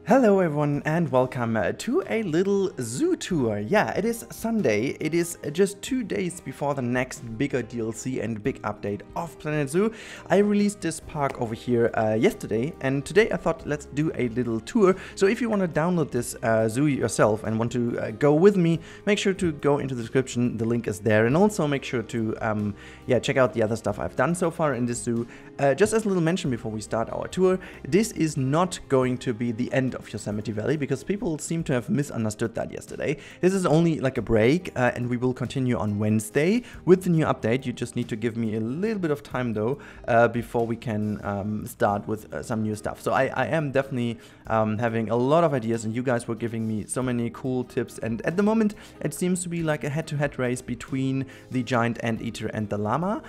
Hello everyone and welcome to a little zoo tour. Yeah, it is Sunday. It is just 2 days before the next bigger DLC and big update of Planet Zoo. I released this park over here yesterday, and today I thought let's do a little tour. So if you want to download this zoo yourself and want to go with me, make sure to go into the description. The link is there, and also make sure to check out the other stuff I've done so far in this zoo. Just as a little mention before we start our tour, this is not going to be the end of Yosemite Valley, because people seem to have misunderstood that yesterday. This is only like a break, and we will continue on Wednesday with the new update. You just need to give me a little bit of time though before we can start with some new stuff. So I am definitely having a lot of ideas, and you guys were giving me so many cool tips, and at the moment it seems to be like a head-to-head race between the giant anteater and the llama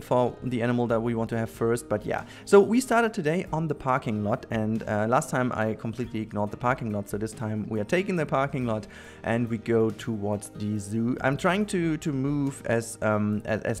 for the animal that we want to have first. But yeah, so we started today on the parking lot, and last time I completely ignored the parking lot, so this time we are taking the parking lot and we go towards the zoo. I'm trying to move as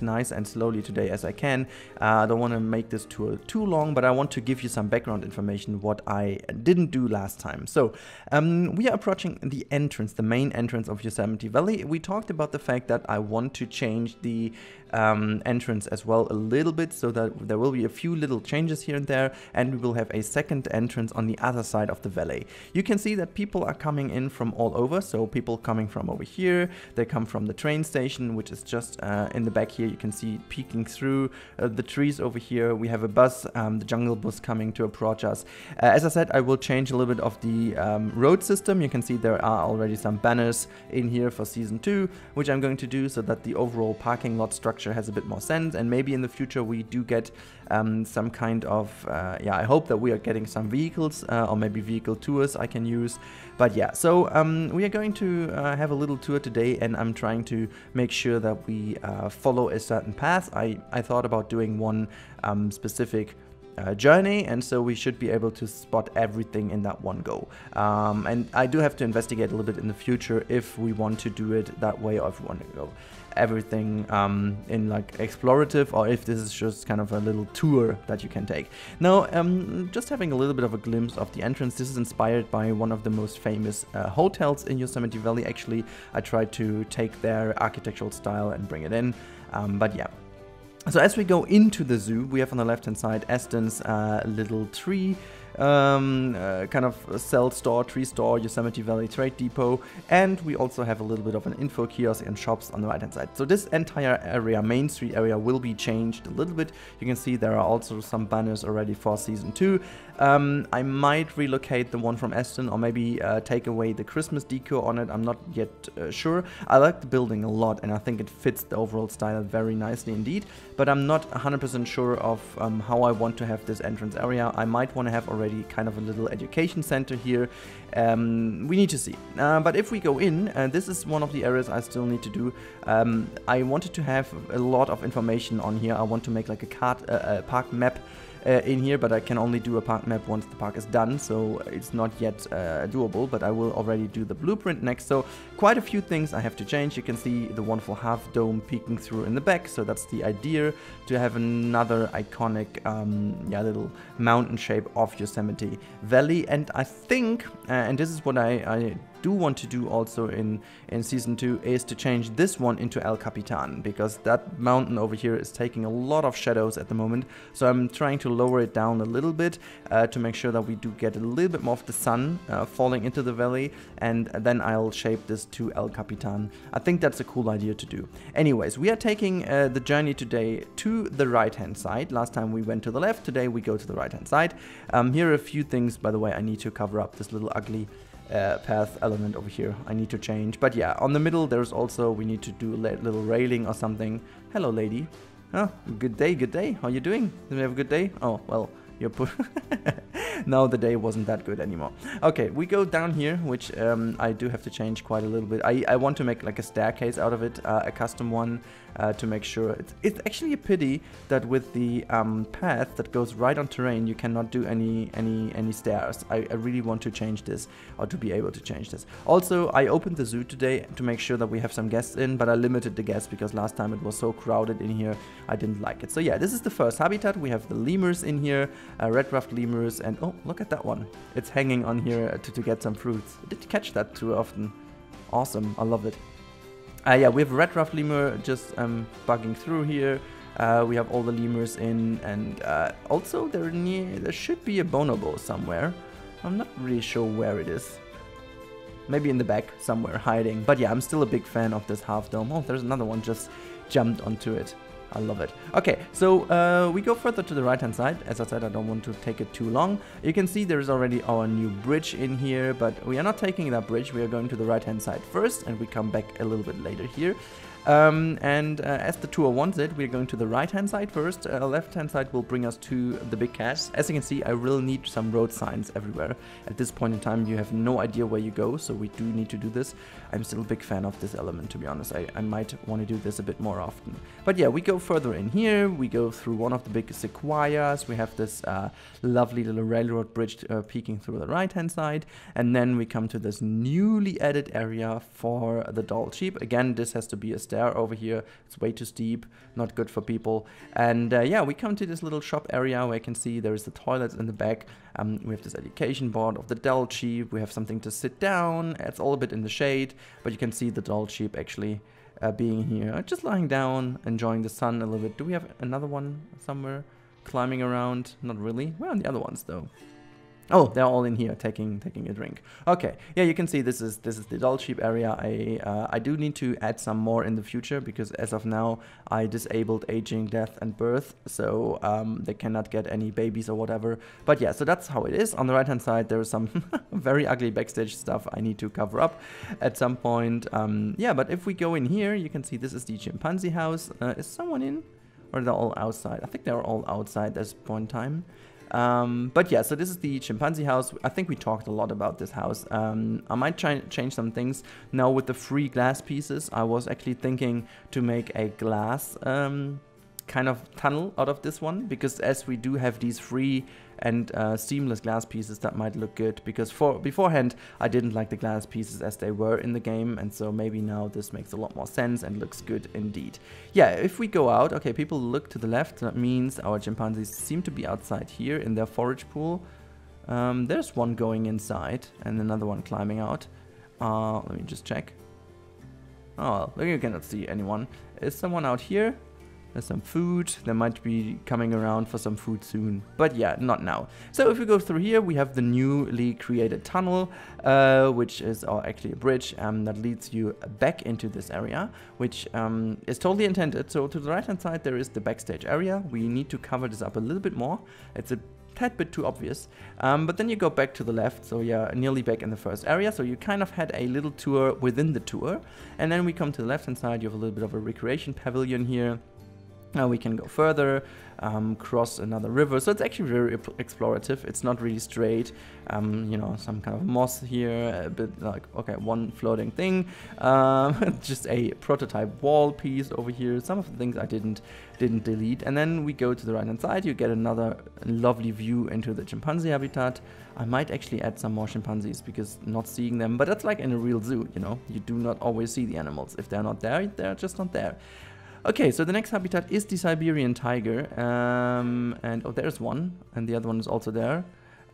nice and slowly today as I can. I don't want to make this tour too long, but I want to give you some background information what I didn't do last time. So we are approaching the entrance, the main entrance of Yosemite Valley. We talked about the fact that I want to change the entrance as well a little bit, so that there will be a few little changes here and there, and we will have a second entrance on the other side of the valley. You can see that people are coming in from all over, so people coming from over here, they come from the train station, which is just in the back here. You can see peeking through the trees over here. We have a bus, the jungle bus, coming to approach us. As I said, I will change a little bit of the road system. You can see there are already some banners in here for season 2, which I'm going to do so that the overall parking lot structure has a bit more sense, and maybe in the future we do get some kind of I hope that we are getting some vehicles or maybe vehicle tours I can use. But yeah, so we are going to have a little tour today, and I'm trying to make sure that we follow a certain path. I thought about doing one specific journey, and so we should be able to spot everything in that one go. And I do have to investigate a little bit in the future if we want to do it that way, or if we want to go everything in like explorative, or if this is just kind of a little tour that you can take. Now, just having a little bit of a glimpse of the entrance. This is inspired by one of the most famous hotels in Yosemite Valley. Actually, I tried to take their architectural style and bring it in, but yeah. So as we go into the zoo, we have on the left hand side Aston's little tree kind of cell store, tree store, Yosemite Valley Trade Depot, and we also have a little bit of an info kiosk and shops on the right hand side. So this entire area, Main Street area, will be changed a little bit. You can see there are also some banners already for season 2. I might relocate the one from Aston, or maybe take away the Christmas decor on it. I'm not yet sure. I like the building a lot, and I think it fits the overall style very nicely indeed, but I'm not 100% sure of how I want to have this entrance area. I might want to have already kind of a little education center here. We need to see. But if we go in, this is one of the areas I still need to do. I wanted to have a lot of information on here. I want to make like a park map in here, but I can only do a park map once the park is done, so it's not yet doable, but I will already do the blueprint next. So quite a few things I have to change. You can see the wonderful half dome peeking through in the back, so that's the idea, to have another iconic little mountain shape of Yosemite Valley. And I think, and this is what I do want to do also in season 2, is to change this one into El Capitan, because that mountain over here is taking a lot of shadows at the moment. So I'm trying to lower it down a little bit to make sure that we do get a little bit more of the sun falling into the valley, and then I'll shape this to El Capitan. I think that's a cool idea to do. Anyways, we are taking the journey today to the right hand side. Last time we went to the left, today we go to the right hand side. Here are a few things, by the way. I need to cover up this little ugly path element over here. I need to change. But yeah, on the middle there's also, we need to do a little railing or something. Hello lady. Oh, good day, good day. How you doing? Did you have a good day? Oh, well, you're now the day wasn't that good anymore. Okay, we go down here, which I do have to change quite a little bit. I want to make like a staircase out of it, a custom one, to make sure. It's actually a pity that with the path that goes right on terrain, you cannot do any stairs. I really want to change this, or to be able to change this. Also, I opened the zoo today to make sure that we have some guests in, but I limited the guests because last time it was so crowded in here, I didn't like it. So yeah, this is the first habitat. We have the lemurs in here, red-ruffed lemurs, and oh, Oh, look at that one. It's hanging on here to get some fruits. I didn't catch that too often. Awesome, I love it. Yeah, we have a red ruffed lemur just bugging through here. We have all the lemurs in, and also there should be a bonobo somewhere. I'm not really sure where it is. Maybe in the back somewhere hiding. But yeah, I'm still a big fan of this half dome. Oh, there's another one just jumped onto it. I love it. Okay, so we go further to the right hand side. As I said, I don't want to take it too long. You can see there's already our new bridge in here, but we are not taking that bridge. We are going to the right hand side first, and we come back a little bit later here. As the tour wants it, we're going to the right hand side first. Left hand side will bring us to the big cat. As you can see, I really need some road signs everywhere. At this point in time, you have no idea where you go, so we do need to do this. I'm still a big fan of this element, to be honest. I might want to do this a bit more often. But yeah, we go further in here. We go through one of the big sequoias. We have this lovely little railroad bridge peeking through the right hand side. And then we come to this newly added area for the doll sheep. Again, this has to be a over here. It's way too steep, not good for people. And yeah, we come to this little shop area where you can see there is the toilets in the back. We have this education board of the doll sheep. We have something to sit down. It's all a bit in the shade, but you can see the doll sheep actually being here, just lying down, enjoying the sun a little bit. Do we have another one somewhere climbing around? Not really. Where are the other ones though? Oh, they're all in here taking a drink. Okay, yeah, you can see this is the doll sheep area. I do need to add some more in the future because as of now I disabled aging, death, and birth, so they cannot get any babies or whatever. But yeah, so that's how it is. On the right hand side there is some very ugly backstage stuff I need to cover up at some point. Yeah, but if we go in here, you can see this is the chimpanzee house. Is someone in, or they're all outside? I think they're all outside at this point in time. But yeah, so this is the chimpanzee house. I think we talked a lot about this house. I might change some things. Now with the free glass pieces, I was actually thinking to make a glass kind of tunnel out of this one, because as we do have these free and seamless glass pieces, that might look good, because beforehand I didn't like the glass pieces as they were in the game, and so maybe now this makes a lot more sense and looks good indeed. Yeah, if we go out, okay, people look to the left, that means our chimpanzees seem to be outside here in their forage pool. There's one going inside and another one climbing out. Let me just check. Oh, well, you cannot see anyone. Is someone out here? There's some food. They might be coming around for some food soon. But yeah, not now. So if we go through here, we have the newly created tunnel, which is actually a bridge that leads you back into this area, which is totally intended. So to the right hand side, there is the backstage area. We need to cover this up a little bit more. It's a tad bit too obvious. But then you go back to the left, so you're nearly back in the first area. So you kind of had a little tour within the tour. And then we come to the left hand side, you have a little bit of a recreation pavilion here. Now we can go further, cross another river, so it's actually very explorative. It's not really straight, you know, some kind of moss here, a bit like, okay, one floating thing, just a prototype wall piece over here. Some of the things I didn't delete. And then we go to the right hand side, you get another lovely view into the chimpanzee habitat. I might actually add some more chimpanzees because not seeing them, but that's like in a real zoo, you know, you do not always see the animals. If they're not there, they're just not there. Okay, so the next habitat is the Siberian tiger, and oh, there's one, and the other one is also there.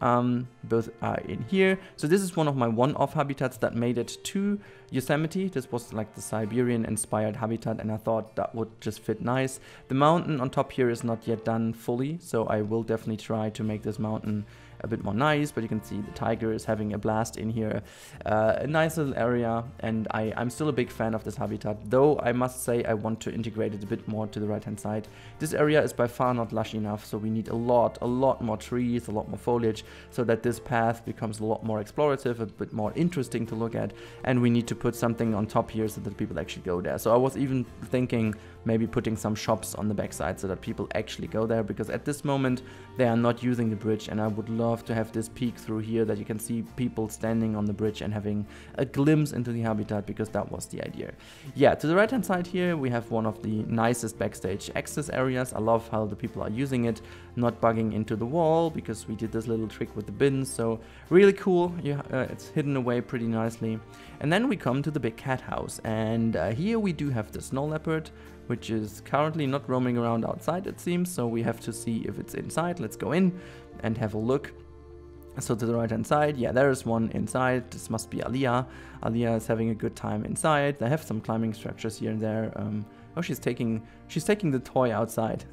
Both are in here. So this is one of my one-off habitats that made it to Yosemite. This was like the Siberian inspired habitat, and I thought that would just fit nice. The mountain on top here is not yet done fully, so I will definitely try to make this mountain a bit more nice, but you can see the tiger is having a blast in here. A nice little area, and I'm still a big fan of this habitat, though I must say I want to integrate it a bit more to the right hand side. This area is by far not lush enough, so we need a lot more trees, a lot more foliage, so that this path becomes a lot more explorative, a bit more interesting to look at, and we need to put something on top here so that people actually go there. So I was even thinking maybe putting some shops on the backside so that people actually go there, because at this moment they are not using the bridge, and I would love to have this peek through here that you can see people standing on the bridge and having a glimpse into the habitat, because that was the idea. Yeah, to the right hand side here we have one of the nicest backstage access areas. I love how the people are using it, not bugging into the wall, because we did this little trick with the bins, so really cool. Yeah, it's hidden away pretty nicely. And then we come to the big cat house, and here we do have the snow leopard, which is currently not roaming around outside, it seems, so we have to see if it's inside. Let's go in and have a look. So to the right hand side, yeah, there is one inside. This must be Aliyah. Aliyah is having a good time inside. They have some climbing structures here and there. Oh, she's taking the toy outside.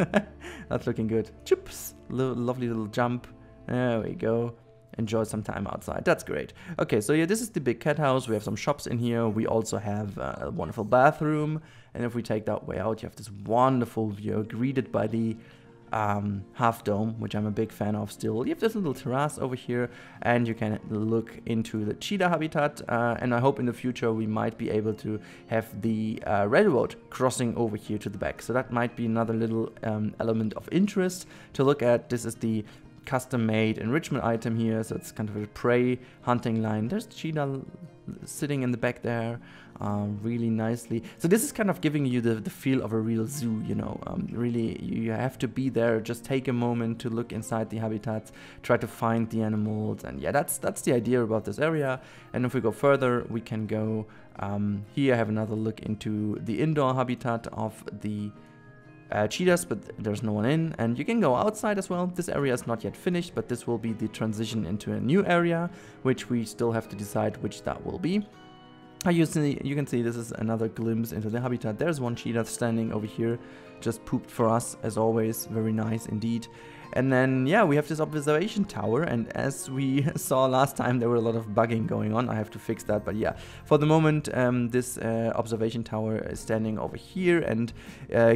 That's looking good. Chips, lovely little jump. There we go. Enjoy some time outside. That's great. Okay, so yeah, this is the big cat house. We have some shops in here. We also have a wonderful bathroom. And if we take that way out, you have this wonderful view greeted by the half dome, which I'm a big fan of still. You have this little terrace over here, and you can look into the cheetah habitat, and I hope in the future we might be able to have the railroad crossing over here to the back. So that might be another little element of interest to look at. This is the custom-made enrichment item here, so it's kind of a prey hunting line. There's the cheetah sitting in the back there, really nicely. So this is kind of giving you the feel of a real zoo, you know. Really, you have to be there, just take a moment to look inside the habitats, try to find the animals, and yeah, that's the idea about this area. And if we go further, we can go here. I have another look into the indoor habitat of the cheetahs, but there's no one in, and you can go outside as well. This area is not yet finished, but this will be the transition into a new area, which we still have to decide which that will be. You can see this is another glimpse into the habitat. There's one cheetah standing over here, just pooped for us as always. Very nice indeed. And then, yeah, we have this observation tower, and as we saw last time, there were a lot of bugging going on. I have to fix that, but yeah, for the moment, this observation tower is standing over here and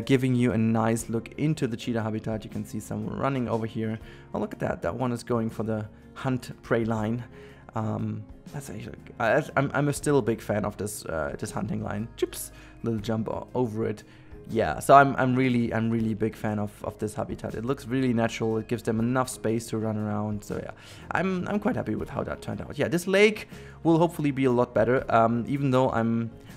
giving you a nice look into the cheetah habitat. You can see someone running over here. Oh, look at that. That one is going for the hunt prey line. That's actually, I'm still a big fan of this this hunting line. Chips, little jump over it. Yeah, so I'm really a big fan of this habitat. It looks really natural. It gives them enough space to run around. So yeah, I'm quite happy with how that turned out. Yeah, this lake will hopefully be a lot better. Even though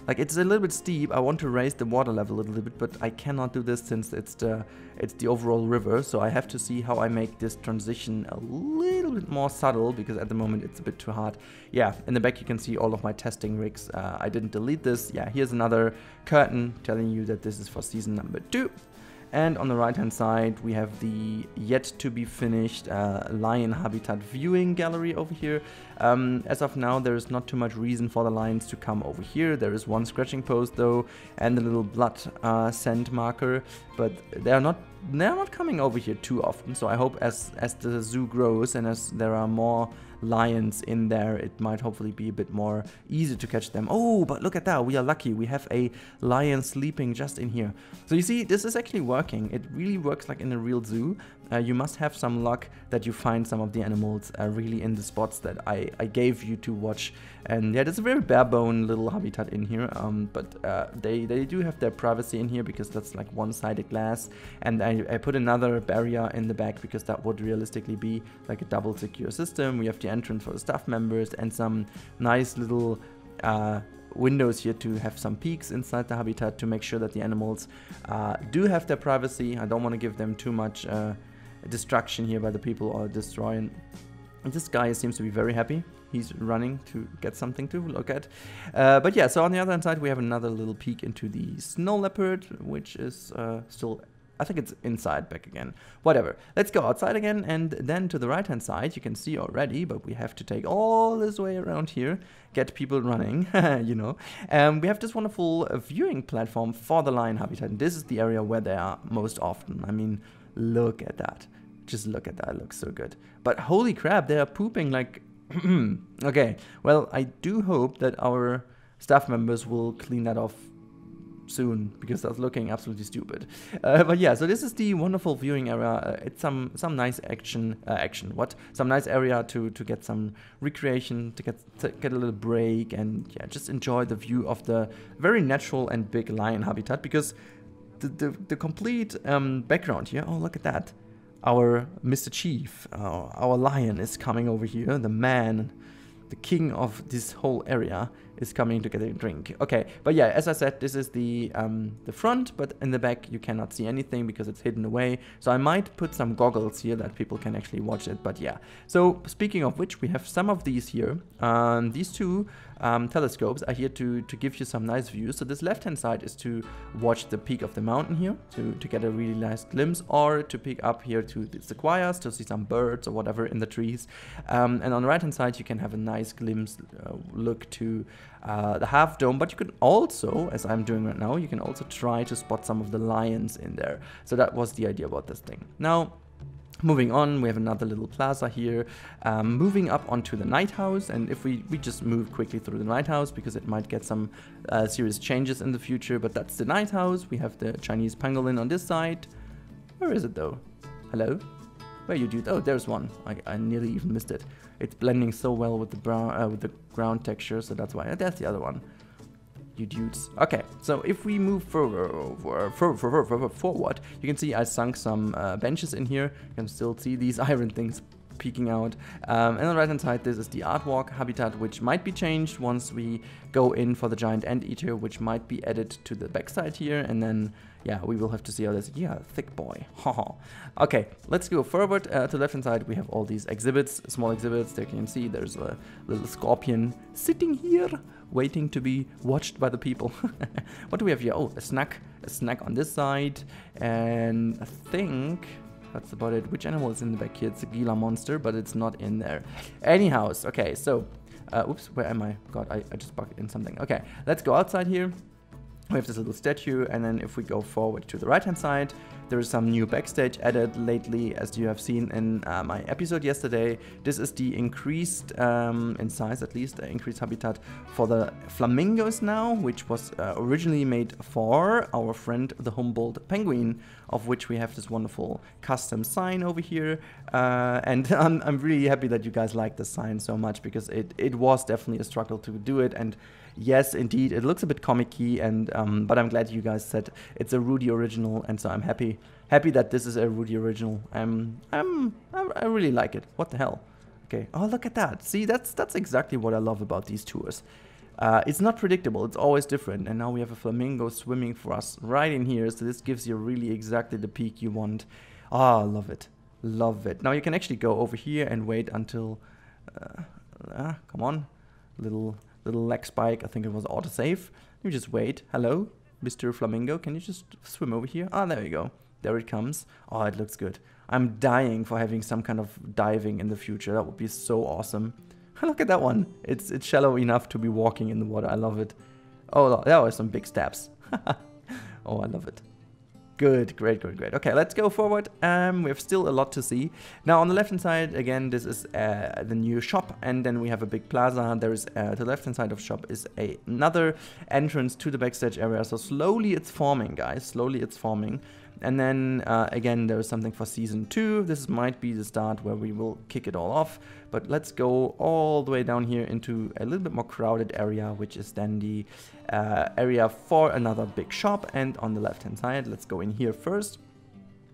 it's a little bit steep. I want to raise the water level a little bit, but I cannot do this since it's the overall river. So I have to see how I make this transition a little bit more subtle, because at the moment it's a bit too hard. Yeah, in the back you can see all of my testing rigs. I didn't delete this. Yeah, here's another curtain telling you that this is for season number 2. And on the right hand side we have the yet to be finished lion habitat viewing gallery over here. As of now there is not too much reason for the lions to come over here. There is one scratching post though, and a little blood scent marker, but they're not coming over here too often. So I hope as the zoo grows and as there are more lions in there, it might hopefully be a bit more easy to catch them. Oh, but look at that, we are lucky. We have a lion sleeping just in here. So you see, this is actually working. It really works like in a real zoo. You must have some luck that you find some of the animals really in the spots that I gave you to watch. And yeah, there's a very bare bone little habitat in here, but they do have their privacy in here, because that's like one-sided glass. And I put another barrier in the back because that would realistically be like a double secure system. We have the entrance for the staff members and some nice little windows here to have some peeks inside the habitat to make sure that the animals do have their privacy. I don't want to give them too much distraction here by the people or destroying. This guy seems to be very happy. He's running to get something to look at. But yeah, so on the other hand side, we have another little peek into the snow leopard, which is still, I think it's inside back again. Whatever. Let's go outside again, and then to the right hand side, you can see already, but we have to take all this way around here, get people running, you know. We have this wonderful viewing platform for the lion habitat, and this is the area where they are most often. I mean, look at that. Just look at that, it looks so good. But holy crap, they are pooping like... Okay, well, I do hope that our staff members will clean that off soon, because that's looking absolutely stupid. But yeah, so this is the wonderful viewing area. It's some nice some nice area to get some recreation, to get a little break, and yeah, just enjoy the view of the very natural and big lion habitat, because the complete background here, oh, look at that. Our Mr. Chief, our lion is coming over here, the man the king of this whole area is coming to get a drink. Okay, but yeah, as I said, this is the front, but in the back you cannot see anything because it's hidden away. So I might put some goggles here that people can actually watch it, but yeah. So speaking of which, we have some of these here. These two telescopes are here to give you some nice views. So this left-hand side is to watch the peak of the mountain here, to get a really nice glimpse, or to pick up here to the sequoias, to see some birds or whatever in the trees. And on the right-hand side, you can have a nice glimpse look to the half dome, but you can also, as I'm doing right now, you can also try to spot some of the lions in there. So that was the idea about this thing. Now, moving on, we have another little plaza here, moving up onto the night house, and if we just move quickly through the night house because it might get some serious changes in the future, but that's the night house. We have the Chinese pangolin on this side. Where is it though? Hello? Where you dude? Oh, there's one. I nearly even missed it. It's blending so well with the brown, with the ground texture, so that's why. That's the other one. You dudes. Okay, so if we move forward, you can see I sunk some benches in here. You can still see these iron things peeking out. And on the right hand side, this is the artwalk habitat, which might be changed once we go in for the giant anteater, which might be added to the backside here, and then yeah, we will have to see how this. Yeah, thick boy. Okay, let's go forward to the left hand side. We have all these exhibits, small exhibits. There you can see there's a little scorpion sitting here, waiting to be watched by the people. What do we have here? Oh, a snack on this side, and I think that's about it. Which animal is in the back here? It's a Gila monster, but it's not in there. Anyhow, okay, so, oops, where am I? God, I just bugged in something. Okay, let's go outside here. We have this little statue, and then if we go forward to the right hand side, there is some new backstage added lately, as you have seen in my episode yesterday. This is the increased, in size at least, increased habitat for the flamingos now, which was originally made for our friend the Humboldt penguin, of which we have this wonderful custom sign over here. And I'm really happy that you guys like the sign so much, because it was definitely a struggle to do it. And yes, indeed, it looks a bit comic-y, and but I'm glad you guys said it's a Rudy original, and so I'm happy that this is a Rudy original. I really like it. What the hell? Okay. Oh, look at that. See, that's exactly what I love about these tours. It's not predictable. It's always different. And now we have a flamingo swimming for us right in here. So this gives you really exactly the peak you want. Ah, oh, love it. Love it. Now you can actually go over here and wait until, come on, little leg spike. I think it was autosave. You just wait. Hello, Mr. Flamingo. Can you just swim over here? Ah, there you go. There it comes. Oh, it looks good. I'm dying for having some kind of diving in the future. That would be so awesome. Look at that one. It's shallow enough to be walking in the water. I love it. Oh, that was some big steps. Oh, I love it. Good, great. Okay, let's go forward. We have still a lot to see. Now, on the left-hand side, again, this is the new shop, and then we have a big plaza. There is, to the left-hand side of the shop is another entrance to the backstage area. So slowly it's forming, guys. Slowly it's forming. And then, again, there is something for Season 2. This might be the start where we will kick it all off. But let's go all the way down here into a little bit more crowded area, which is then the area for another big shop. And on the left-hand side, let's go in here first.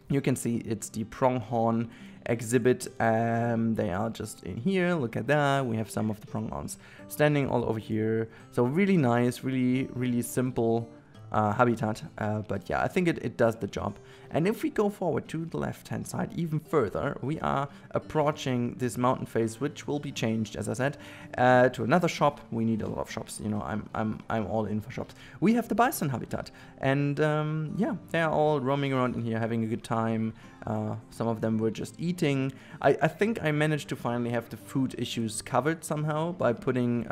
You can see it's the pronghorn exhibit. They are just in here. Look at that. We have some of the pronghorns standing all over here. So really nice, really simple habitat, but yeah, I think it does the job. And if we go forward to the left hand side even further, we are approaching this mountain face, which will be changed, as I said, to another shop. We need a lot of shops, you know. I'm all in for shops. We have the bison habitat, and yeah, they are all roaming around in here having a good time. Some of them were just eating. I think I managed to finally have the food issues covered somehow by putting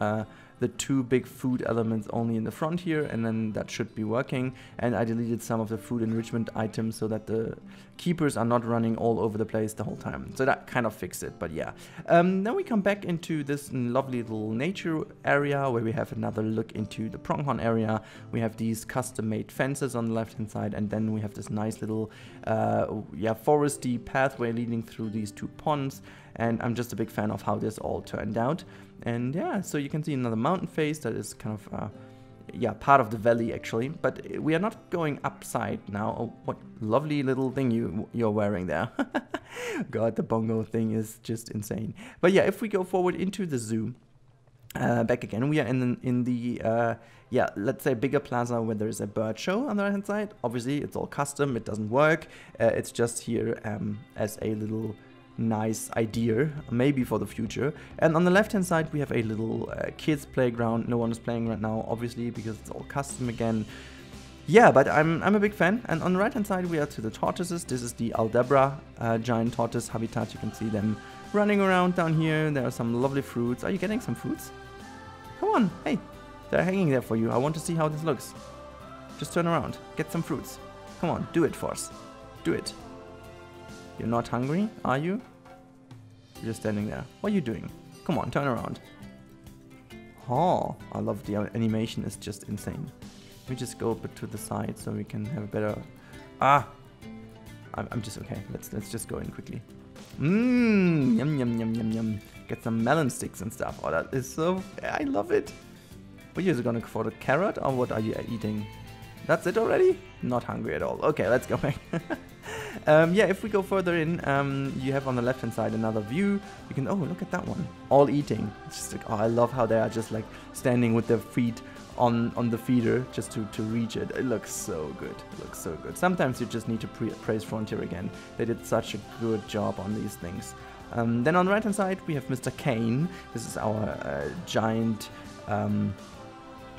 the two big food elements only in the front here, and then that should be working. And I deleted some of the food enrichment items so that the keepers are not running all over the place the whole time. So that kind of fixed it, but yeah. Then we come back into this lovely little nature area where we have another look into the pronghorn area. We have these custom-made fences on the left-hand side, and then we have this nice little, foresty pathway leading through these two ponds. And I'm just a big fan of how this all turned out. And yeah, so you can see another mountain face that is kind of, part of the valley actually. But we are not going upside now. Oh, what lovely little thing you're wearing there. God, the bongo thing is just insane. But yeah, if we go forward into the zoo, back again. We are in the yeah, let's say bigger plaza where there is a bird show on the right hand side. Obviously, it's all custom. It doesn't work. It's just here as a little nice idea, maybe for the future. And on the left hand side, we have a little kids playground. No one is playing right now, obviously, because it's all custom again. Yeah, but I'm a big fan. And on the right hand side, we are to the tortoises. This is the Aldabra giant tortoise habitat. You can see them running around down here. There are some lovely fruits. Are you getting some fruits? Come on, hey, they're hanging there for you. I want to see how this looks. Just turn around, get some fruits. Come on, do it for us. Do it. You're not hungry, are you? You're just standing there. What are you doing? Come on, turn around. Oh, I love the animation. It's just insane. Let me just go a bit to the side so we can have a better... I'm just okay. Let's just go in quickly. Yum, yum, yum, yum, yum. Get some melon sticks and stuff. Oh, that is so... I love it. But you're gonna for the carrot, or what are you eating? That's it already? Not hungry at all. Okay, let's go back. Yeah, if we go further in, you have on the left hand side another view. You can... Oh, look at that one. All eating. It's just like... Oh, I love how they are just like standing with their feet on the feeder just to reach it. It looks so good. It looks so good. Sometimes you just need to praise Frontier again. They did such a good job on these things. Then on the right hand side we have Mr. Kane. This is our giant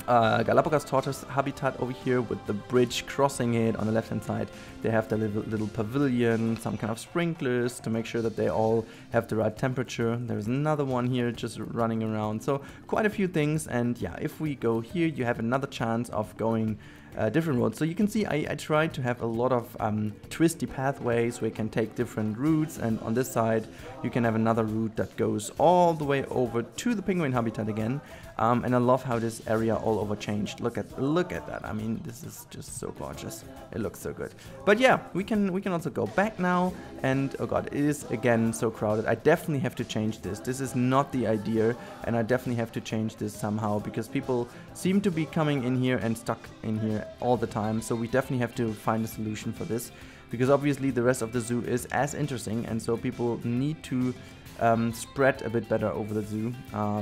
Galapagos tortoise habitat over here with the bridge crossing it. On the left hand side they have the little pavilion, some kind of sprinklers to make sure that they all have the right temperature. There's another one here just running around, so quite a few things. And yeah, if we go here you have another chance of going different roads. So you can see I tried to have a lot of twisty pathways where you can take different routes, and on this side you can have another route that goes all the way over to the penguin habitat again. And I love how this area all over changed. Look at that. I mean, this is just so gorgeous. It looks so good. But yeah, we can also go back now. And oh god, it is again so crowded. I definitely have to change this. This is not the idea, and I definitely have to change this somehow because people seem to be coming in here and stuck in here all the time. So we definitely have to find a solution for this, because obviously the rest of the zoo is as interesting, and so people need to spread a bit better over the zoo.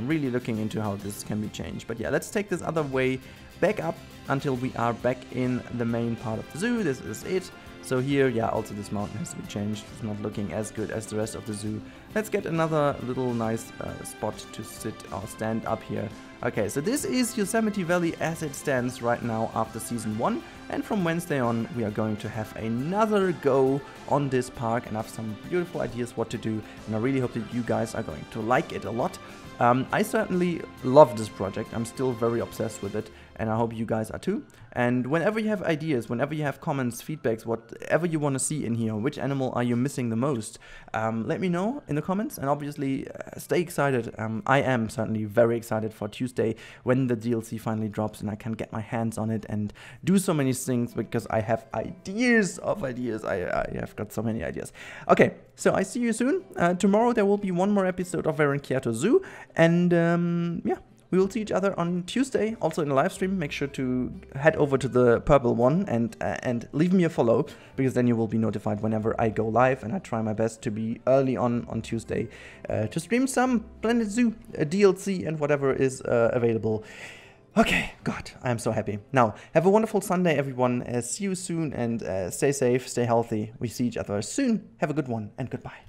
Really looking into how this can be changed. But yeah, let's take this other way back up until we are back in the main part of the zoo. This is it. So here, yeah, also this mountain has to be changed. It's not looking as good as the rest of the zoo. Let's get another little nice spot to sit or stand up here. Okay, so this is Yosemite Valley as it stands right now after season 1. And from Wednesday on, we are going to have another go on this park and have some beautiful ideas what to do. And I really hope that you guys are going to like it a lot. I certainly love this project. I'm still very obsessed with it, and I hope you guys are too. And whenever you have ideas, whenever you have comments, feedbacks, whatever you want to see in here, which animal are you missing the most, let me know in the comments. And obviously stay excited. I am certainly very excited for Tuesday when the DLC finally drops and I can get my hands on it and do so many things, because I have ideas of ideas. I have got so many ideas. Okay, so I see you soon. Tomorrow there will be one more episode of Kyoto Zoo, and yeah, we will see each other on Tuesday, also in a live stream. Make sure to head over to the purple one and leave me a follow, because then you will be notified whenever I go live, and I try my best to be early on Tuesday to stream some Planet Zoo DLC and whatever is available. Okay, God, I'm so happy. Now, have a wonderful Sunday, everyone. See you soon, and stay safe, stay healthy. We see each other soon. Have a good one, and goodbye.